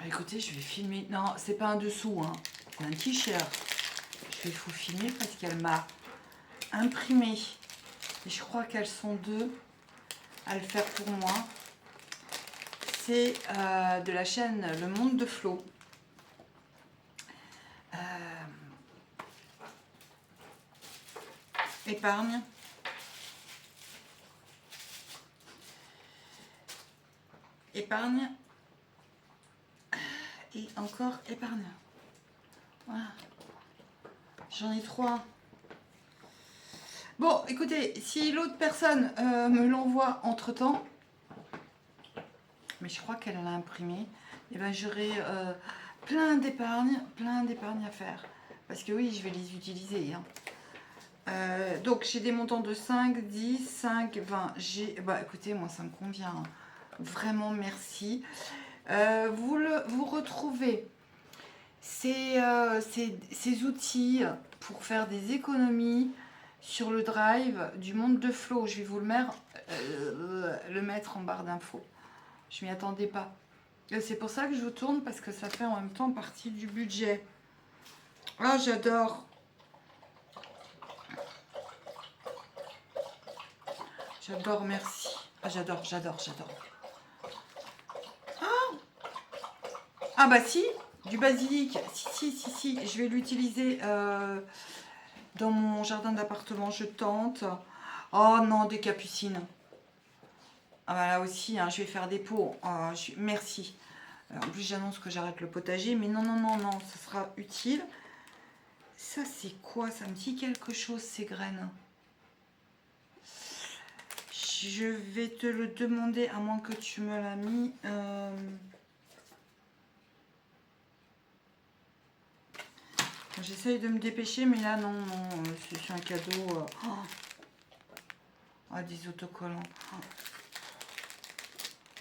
Écoutez, je vais filmer. Non, c'est pas un dessous, hein. C'est un t-shirt. Je vais vous filmer parce qu'elle m'a imprimé. Et je crois qu'elles sont deux à le faire pour moi. C'est de la chaîne Le Monde de Flo. Épargne. Épargne. Et encore épargne. Voilà. J'en ai 3. Bon, écoutez, si l'autre personne me l'envoie entre-temps, mais je crois qu'elle l'a imprimé, et ben j'aurai plein d'épargne à faire. Parce que oui, je vais les utiliser. Hein. Donc j'ai des montants de 5, 10, 5, 20. Bah écoutez, moi ça me convient. Hein. Vraiment merci. Vous retrouvez ces outils pour faire des économies sur le drive du Monde de Flo. Je vais vous le mettre en barre d'infos. Je m'y attendais pas. C'est pour ça que je vous tourne, parce que ça fait en même temps partie du budget. Ah, j'adore. J'adore, merci. Ah, j'adore. Ah bah si, du basilic. Si. Je vais l'utiliser dans mon jardin d'appartement. Je tente. Oh non, des capucines. Ah bah là aussi, hein, je vais faire des pots. Merci. En plus, j'annonce que j'arrête le potager. Mais non, ça sera utile. Ça, c'est quoi? Ça me dit quelque chose, ces graines. Je vais te le demander, à moins que tu me l'as mis. J'essaye de me dépêcher, mais là, non, c'est un cadeau. Ah, des autocollants.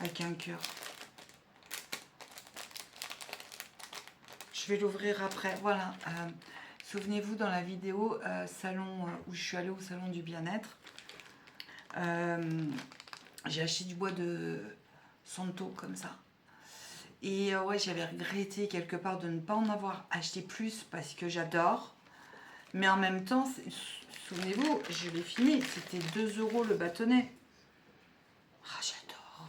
Avec un cœur. Je vais l'ouvrir après. Voilà. Souvenez-vous, dans la vidéo salon où je suis allée au salon du bien-être, j'ai acheté du bois de Santo comme ça. Et ouais, j'avais regretté quelque part de ne pas en avoir acheté plus parce que j'adore. Mais en même temps, souvenez-vous, je l'ai fini, c'était 2 € le bâtonnet. Ah, j'adore.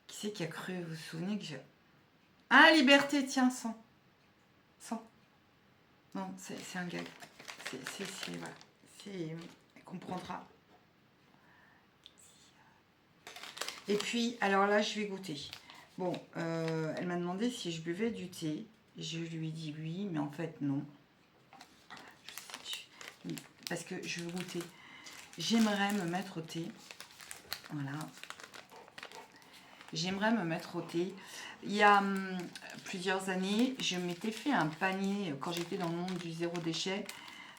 Qui c'est qui a cru, vous vous souvenez que j'ai... Ah, Liberté, tiens, 100. Non, c'est un gag. Voilà. Elle comprendra. Et puis, alors là, je vais goûter. Bon, elle m'a demandé si je buvais du thé. Je lui ai dit oui, mais en fait, non. Parce que je veux goûter. J'aimerais me mettre au thé. Voilà. J'aimerais me mettre au thé. Il y a plusieurs années, je m'étais fait un panier, quand j'étais dans le monde du zéro déchet,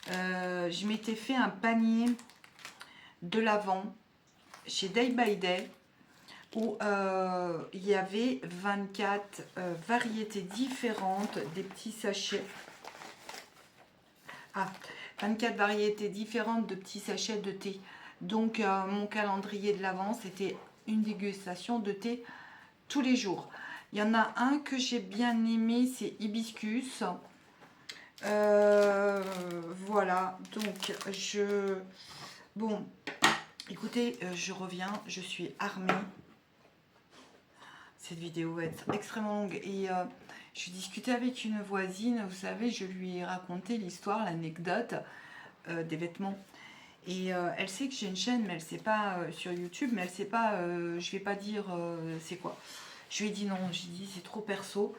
je m'étais fait un panier de lavande chez Day by Day, où il y avait 24 variétés différentes des petits sachets. 24 variétés différentes de petits sachets de thé. Donc mon calendrier de l'avant, c'était une dégustation de thé tous les jours. Il y en a un que j'ai bien aimé, c'est hibiscus. Voilà, donc bon, écoutez, je reviens, je suis armée. Cette vidéo va être extrêmement longue. Et je discutais avec une voisine, vous savez, je lui ai raconté l'histoire, l'anecdote des vêtements. Et elle sait que j'ai une chaîne, mais elle ne sait pas sur YouTube, mais elle ne sait pas, je vais pas dire c'est quoi. Je lui ai dit non, j'ai dit c'est trop perso.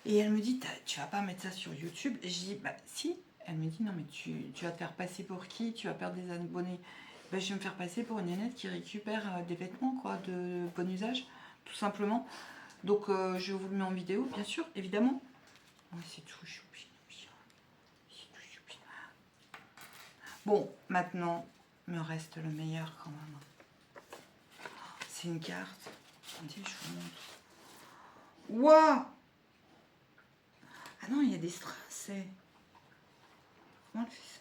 Et elle me dit, tu vas pas mettre ça sur YouTube? Et je dis, bah si. Elle me dit, non mais tu vas te faire passer pour qui? Tu vas perdre des abonnés. Bah, je vais me faire passer pour une nénette qui récupère des vêtements quoi, de bon usage, tout simplement. Donc je vous le mets en vidéo, bien sûr, évidemment. Ouais, c'est tout choupi. Bon, maintenant, me reste le meilleur quand même. C'est une carte. Attendez, je vous montre. Waouh! Ah non, il y a des strass. Comment elle fait ça?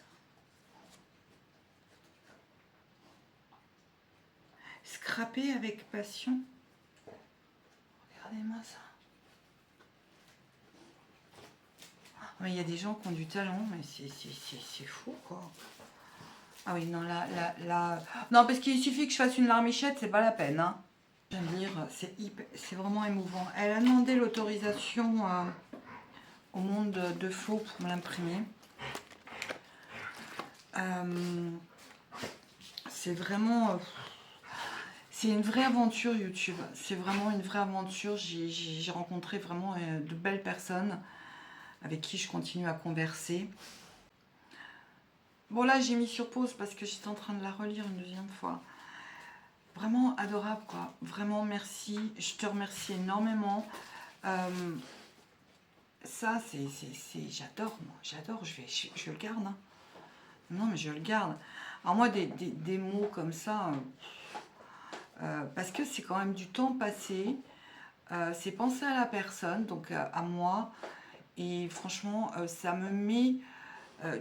Scraper avec passion. Regardez-moi ça. Mais il y a des gens qui ont du talent, mais c'est fou, quoi. Ah oui, non, là... Non, parce qu'il suffit que je fasse une larmichette, c'est pas la peine, hein. Je viens de lire, c'est vraiment émouvant. Elle a demandé l'autorisation au monde de Faux pour me l'imprimer. C'est vraiment... c'est une vraie aventure YouTube. C'est vraiment une vraie aventure. J'ai rencontré vraiment de belles personnes avec qui je continue à converser. Bon, là, j'ai mis sur pause parce que j'étais en train de la relire une deuxième fois. Vraiment adorable, quoi. Vraiment, merci. Je te remercie énormément. Ça, j'adore, moi. J'adore. Je le garde. Hein. Non, mais je le garde. Alors moi, des mots comme ça, parce que c'est quand même du temps passé. C'est penser à la personne, donc à moi. Et franchement, ça me met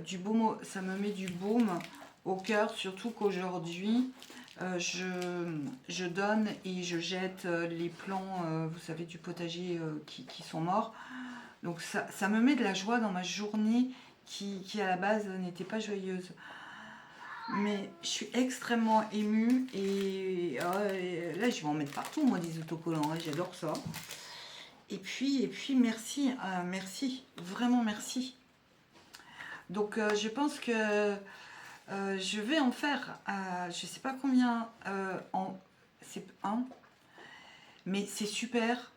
du baume, ça me met du baume au cœur, surtout qu'aujourd'hui, je donne et je jette les plants, vous savez, du potager qui sont morts. Donc ça me met de la joie dans ma journée qui à la base n'était pas joyeuse. Mais je suis extrêmement émue et là je vais en mettre partout, moi, des autocollants, hein, j'adore ça. Et puis merci, merci, vraiment merci. Donc je pense que je vais en faire, je sais pas combien, c'est un, mais c'est super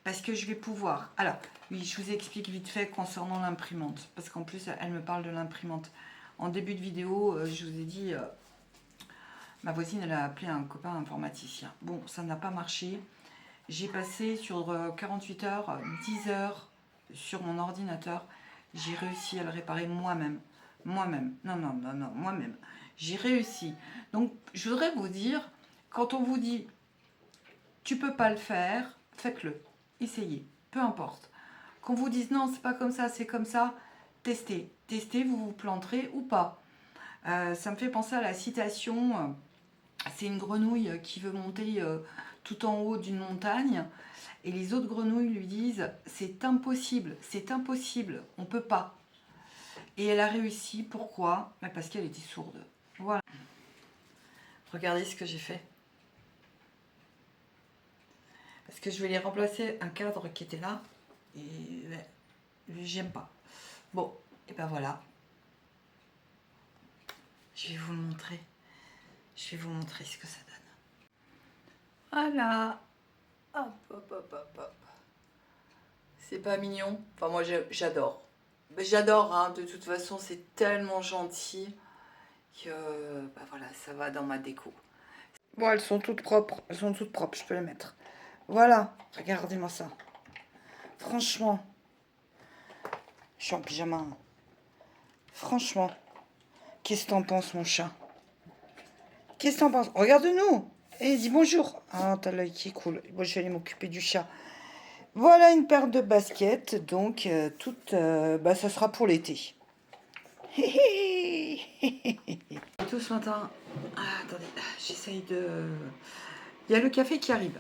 parce que je vais pouvoir. Alors oui, je vous explique vite fait concernant l'imprimante, parce qu'en plus elle me parle de l'imprimante. En début de vidéo, je vous ai dit, ma voisine elle a appelé un copain informaticien. Bon, ça n'a pas marché. J'ai passé sur 48 heures, 10 heures sur mon ordinateur. J'ai réussi à le réparer moi-même. Moi-même. Non, moi-même. J'ai réussi. Donc, je voudrais vous dire, quand on vous dit, tu peux pas le faire, faites-le. Essayez. Peu importe. Qu'on vous dise, non, c'est pas comme ça, c'est comme ça, testez. Testez, vous vous planterez ou pas. Ça me fait penser à la citation, c'est une grenouille qui veut monter tout en haut d'une montagne. Et les autres grenouilles lui disent, c'est impossible, on peut pas. Et elle a réussi, pourquoi? Parce qu'elle était sourde. Voilà. Regardez ce que j'ai fait. Parce que je vais les remplacer un cadre qui était là. Et j'aime pas. Bon, et ben voilà. Je vais vous le montrer. Je vais vous montrer ce que ça donne. Voilà. Hop, hop, hop, hop, hop. C'est pas mignon? Enfin, moi, j'adore. J'adore, hein. De toute façon, c'est tellement gentil que, bah voilà, ça va dans ma déco. Bon, elles sont toutes propres. Elles sont toutes propres, je peux les mettre. Voilà, regardez-moi ça. Franchement, je suis en pyjama. Franchement, qu'est-ce que t'en penses, mon chat? Qu'est-ce que t'en penses? Regarde-nous. Et dis bonjour. Ah, t'as l'œil qui est cool. Bon, je vais aller m'occuper du chat. Voilà une paire de baskets, donc toute, bah, ça sera pour l'été. Tout ce matin, attendez, j'essaye de... Il y a le café qui arrive.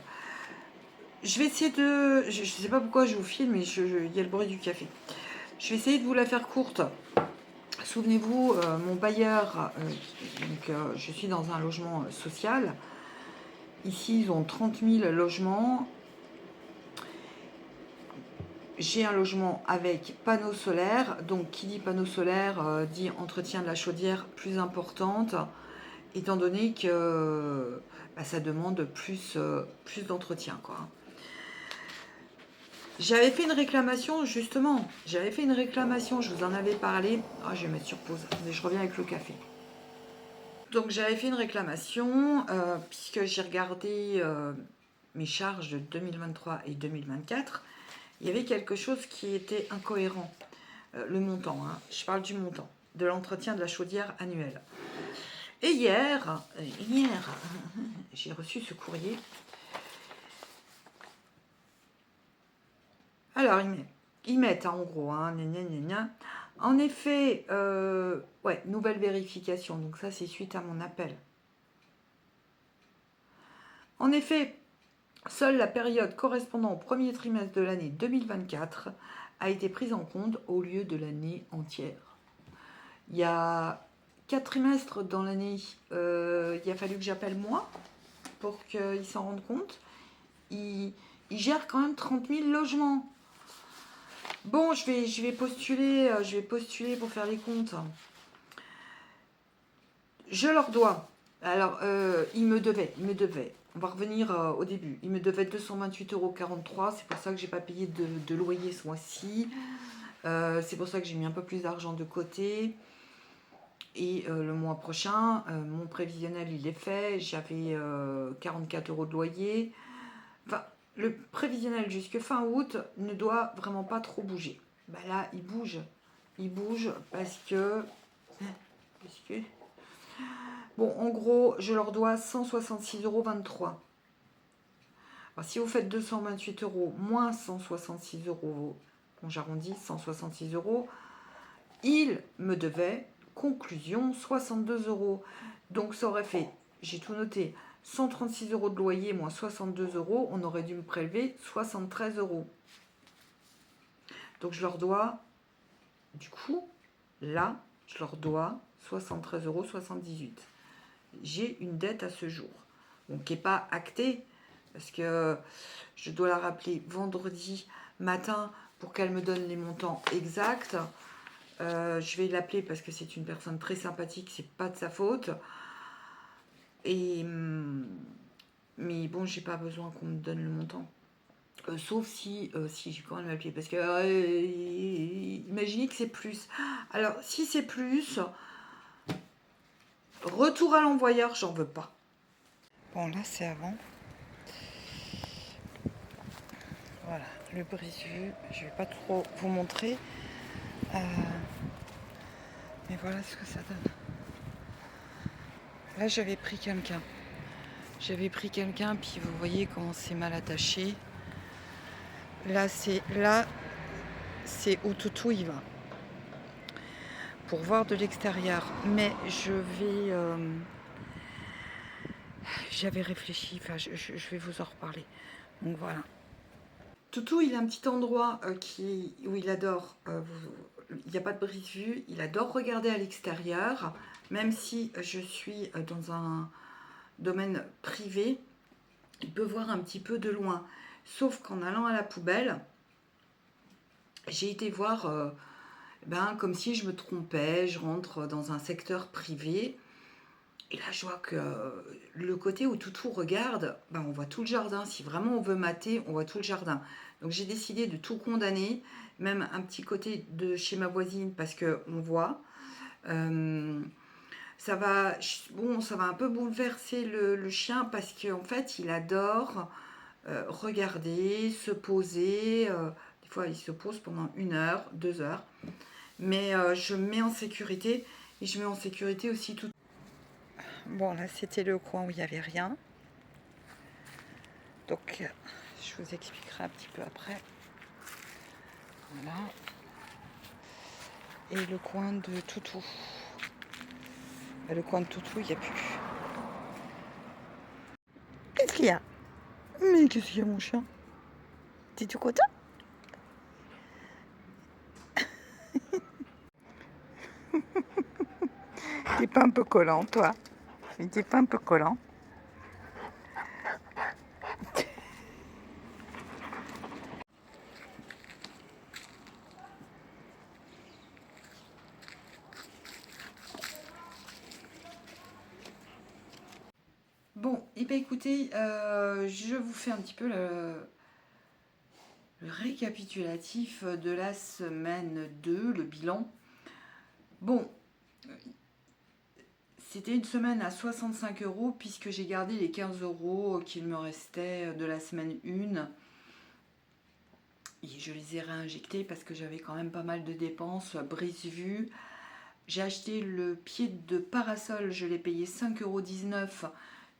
Je vais essayer de... Je sais pas pourquoi je vous filme, mais il y a le bruit du café. Je vais essayer de vous la faire courte. Souvenez-vous, mon bailleur, je suis dans un logement social. Ici, ils ont 30 000 logements. J'ai un logement avec panneaux solaires. Donc, qui dit panneaux solaires dit entretien de la chaudière plus importante, étant donné que bah, ça demande plus d'entretien, quoi. J'avais fait une réclamation, justement. J'avais fait une réclamation, je vous en avais parlé. Ah, je vais mettre sur pause, mais je reviens avec le café. Donc, j'avais fait une réclamation, puisque j'ai regardé mes charges de 2023 et 2024. Il y avait quelque chose qui était incohérent. Le montant, hein. Je parle du montant, de l'entretien de la chaudière annuelle. Et hier j'ai reçu ce courrier. Alors, ils mettent, hein, en gros, hein, en effet, ouais, nouvelle vérification. Donc ça, c'est suite à mon appel. En effet, Seule la période correspondant au premier trimestre de l'année 2024 a été prise en compte au lieu de l'année entière. Il y a 4 trimestres dans l'année, il a fallu que j'appelle moi pour qu'ils s'en rendent compte. Ils gèrent quand même 30 000 logements. Bon, je vais postuler pour faire les comptes. Je leur dois. Alors, ils me devaient. On va revenir au début. Ils me devaient 228,43 €. C'est pour ça que j'ai pas payé de loyer ce mois-ci. C'est pour ça que j'ai mis un peu plus d'argent de côté. Et le mois prochain, mon prévisionnel, il est fait. J'avais 44 € de loyer. Enfin, le prévisionnel jusque fin août ne doit vraiment pas trop bouger. Bah là, il bouge. Il bouge parce que... Bon, en gros, je leur dois 166,23 €. Alors, si vous faites 228 € moins 166 €, bon, j'arrondis, 166 €, ils me devaient, conclusion, 62 €. Donc, ça aurait fait, j'ai tout noté, 136 € de loyer moins 62 €, on aurait dû me prélever 73 €. Donc, je leur dois, du coup, là, je leur dois 73,78 €. J'ai une dette à ce jour, donc qui n'est pas actée, parce que je dois la rappeler vendredi matin pour qu'elle me donne les montants exacts. Je vais l'appeler parce que c'est une personne très sympathique, c'est pas de sa faute. Et mais bon, j'ai pas besoin qu'on me donne le montant. Sauf si j'ai quand même appelé, parce que imaginez que c'est plus. Alors, si c'est plus, retour à l'envoyeur, j'en veux pas. Bon, là, c'est avant. Voilà, le brise-vue, je vais pas trop vous montrer. Mais voilà ce que ça donne. Là, j'avais pris quelqu'un. Puis vous voyez comment c'est mal attaché. Là, c'est où Toutou il va. Pour voir de l'extérieur. Mais je vais... j'avais réfléchi, enfin, je vais vous en reparler. Donc voilà. Toutou, il a un petit endroit où il adore... il n'y a pas de brise-vue. Il adore regarder à l'extérieur. Même si je suis dans un domaine privé, il peut voir un petit peu de loin. Sauf qu'en allant à la poubelle, j'ai été voir comme si je me trompais, je rentre dans un secteur privé. Et là, je vois que le côté où Toutou regarde, on voit tout le jardin. Si vraiment on veut mater, on voit tout le jardin. Donc j'ai décidé de tout condamner, même un petit côté de chez ma voisine, parce qu'on voit. Ça va un peu bouleverser le chien, parce qu'en fait, il adore regarder, se poser. Des fois, il se pose pendant 1 heure, 2 heures. Mais je me mets en sécurité, et je mets en sécurité aussi tout. Bon, là, c'était le coin où il n'y avait rien. Donc, je vous expliquerai un petit peu après. Voilà. Et le coin de Toutou. Le coin de Toutou, il n'y a plus. Qu'est-ce qu'il y a? Mais qu'est-ce qu'il y a, mon chien? T'es tout content? T'es pas un peu collant, toi? T'es pas un peu collant? Bon, et bien écoutez, je vous fais un petit peu le récapitulatif de la semaine 2, le bilan. Bon, c'était une semaine à 65 € puisque j'ai gardé les 15 € qu'il me restait de la semaine 1. Et je les ai réinjectés parce que j'avais quand même pas mal de dépenses, brise-vue. J'ai acheté le pied de parasol, je l'ai payé 5,19 €.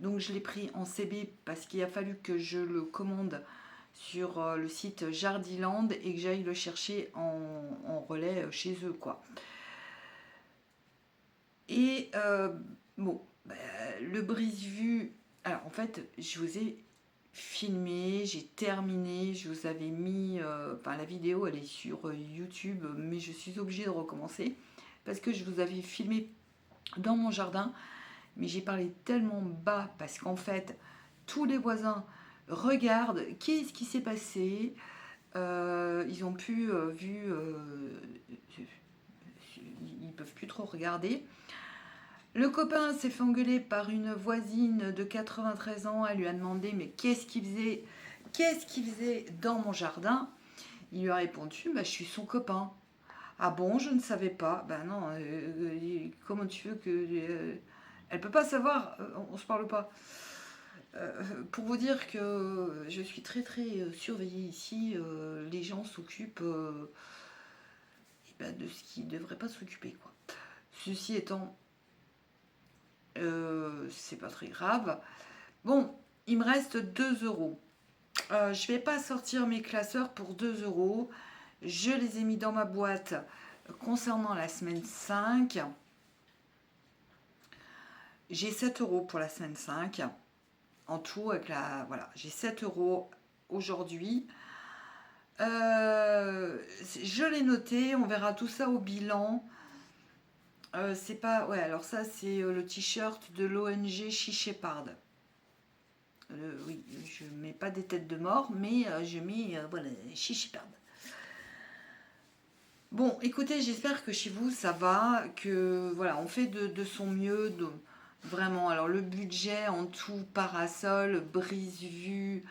Donc je l'ai pris en CB parce qu'il a fallu que je le commande sur le site Jardiland et que j'aille le chercher en relais chez eux, quoi. Et le brise-vue, alors en fait, je vous ai filmé, j'ai terminé, je vous avais mis, enfin la vidéo elle est sur YouTube, mais je suis obligée de recommencer parce que je vous avais filmé dans mon jardin, mais j'ai parlé tellement bas parce qu'en fait tous les voisins regardent qu'est-ce qui s'est passé, ils ont pu ils peuvent plus trop regarder. Le copain s'est fait engueuler par une voisine de 93 ans. Elle lui a demandé mais qu'est-ce qu'il faisait dans mon jardin. Il lui a répondu bah, je suis son copain. Ah bon, je ne savais pas. Ben non, comment tu veux que elle peut pas savoir. On se parle pas. Pour vous dire que je suis très très surveillée ici. Les gens s'occupent ben, de ce qu'ils ne devraient pas s'occuper quoi. Ceci étant, c'est pas très grave. Bon, il me reste 2 euros. Je vais pas sortir mes classeurs pour 2 euros. Je les ai mis dans ma boîte concernant la semaine 5. J'ai 7 euros pour la semaine 5. En tout, avec la. Voilà, j'ai 7 euros aujourd'hui. Je l'ai noté, on verra tout ça au bilan. C'est pas. Ouais, alors ça, c'est le t-shirt de l'ONG She Shepherd. Oui, je mets pas des têtes de mort, mais je mets voilà, She Shepherd. Bon, écoutez, j'espère que chez vous ça va, que voilà, on fait de son mieux, vraiment. Alors le budget en tout, parasol, brise-vue,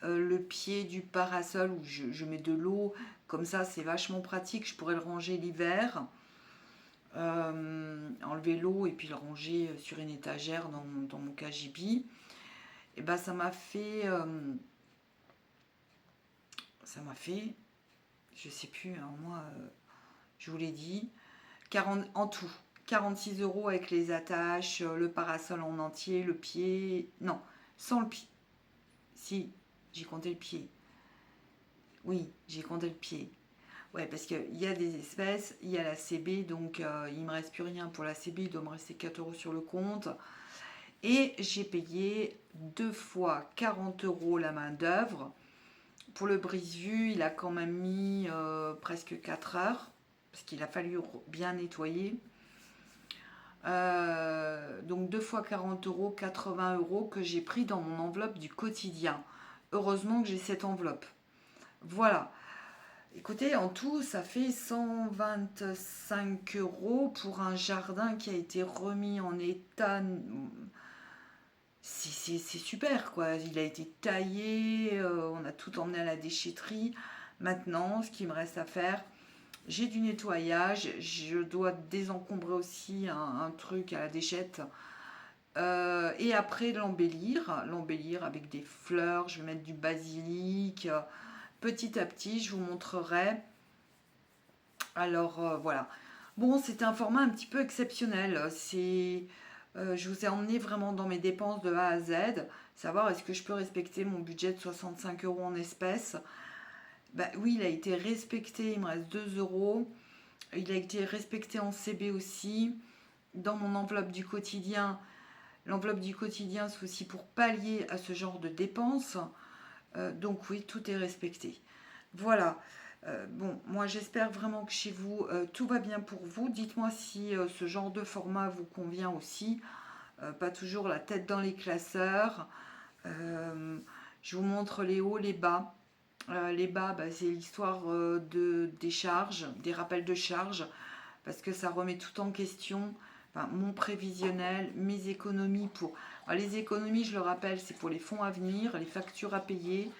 le pied du parasol où je mets de l'eau, comme ça c'est vachement pratique, je pourrais le ranger l'hiver, enlever l'eau et puis le ranger sur une étagère dans mon cagibi. Et ben ça m'a fait, je sais plus, hein, moi, je vous l'ai dit, 40, en tout, 46 euros avec les attaches, le parasol en entier, le pied, non, sans le pied, si, j'ai compté le pied. Oui, j'ai compté le pied. Ouais, parce qu'il y a des espèces, il y a la CB, donc il ne me reste plus rien pour la CB, il doit me rester 4 euros sur le compte. Et j'ai payé 2 fois 40 euros la main d'œuvre. Pour le brise-vue, il a quand même mis presque 4 heures, parce qu'il a fallu bien nettoyer. Donc 2 fois 40 euros, 80 euros que j'ai pris dans mon enveloppe du quotidien. Heureusement que j'ai cette enveloppe. Voilà. Écoutez, en tout, ça fait 125 euros pour un jardin qui a été remis en état. C'est super, quoi. Il a été taillé, on a tout emmené à la déchetterie. Maintenant, ce qu'il me reste à faire, j'ai du nettoyage. Je dois désencombrer aussi un truc à la déchette. Et après, l'embellir avec des fleurs. Je vais mettre du basilic. Petit à petit, je vous montrerai. Alors voilà. Bon, c'est un format un petit peu exceptionnel. Je vous ai emmené vraiment dans mes dépenses de A à Z. Savoir est-ce que je peux respecter mon budget de 65 euros en espèces. Bah, oui, il a été respecté. Il me reste 2 euros. Il a été respecté en CB aussi. Dans mon enveloppe du quotidien. L'enveloppe du quotidien, c'est aussi pour pallier à ce genre de dépenses. Donc oui, tout est respecté. Voilà. Bon, moi j'espère vraiment que chez vous, tout va bien pour vous. Dites-moi si ce genre de format vous convient aussi. Pas toujours la tête dans les classeurs. Je vous montre les hauts, les bas. Les bas, bah, c'est l'histoire des charges, des rappels de charges, parce que ça remet tout en question. Enfin, mon prévisionnel, mes économies pour... Alors, les économies, je le rappelle, c'est pour les fonds à venir, les factures à payer.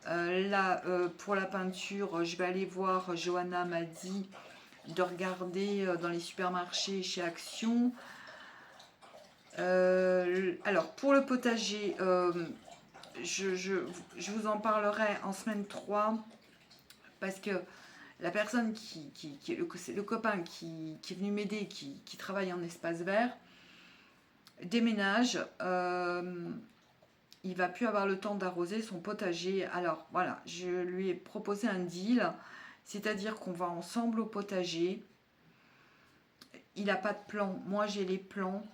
Là, pour la peinture, je vais aller voir, Johanna m'a dit de regarder dans les supermarchés chez Action. Alors, pour le potager, je vous en parlerai en semaine 3 parce que la personne c'est le copain qui est venu m'aider, qui travaille en espace vert, déménage. Il va plus avoir le temps d'arroser son potager. Alors voilà, je lui ai proposé un deal, c'est-à-dire qu'on va ensemble au potager. Il n'a pas de plan, moi j'ai les plans.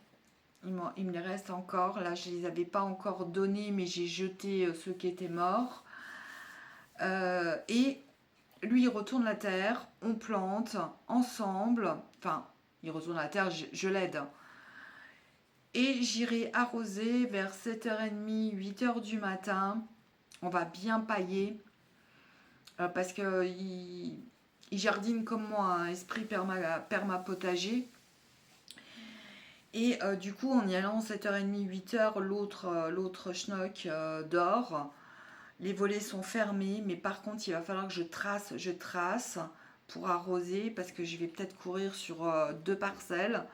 Il me les reste encore. Là, je ne les avais pas encore donnés, mais j'ai jeté ceux qui étaient morts. Et lui, il retourne la terre, on plante ensemble. Enfin, il retourne la terre, je l'aide. Et j'irai arroser vers 7h30, 8h du matin. On va bien pailler. Parce que il jardine comme moi, un esprit perma-potager. Et du coup, en y allant 7h30, 8h, l'autre schnock dort. Les volets sont fermés, mais par contre, il va falloir que je trace pour arroser parce que je vais peut-être courir sur 2 parcelles.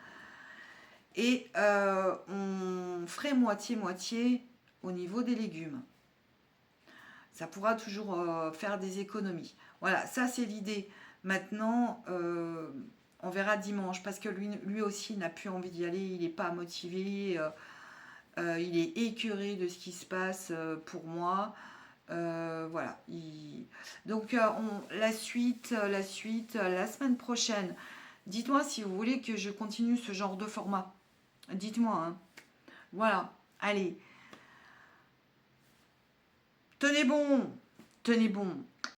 Et on ferait moitié-moitié au niveau des légumes. Ça pourra toujours faire des économies. Voilà, ça c'est l'idée. Maintenant, on verra dimanche parce que lui aussi n'a plus envie d'y aller, il n'est pas motivé, il est écœuré de ce qui se passe pour moi. Voilà. Donc la suite, la semaine prochaine. Dites-moi si vous voulez que je continue ce genre de format. Dites-moi. Hein. Voilà. Allez. Tenez bon. Tenez bon.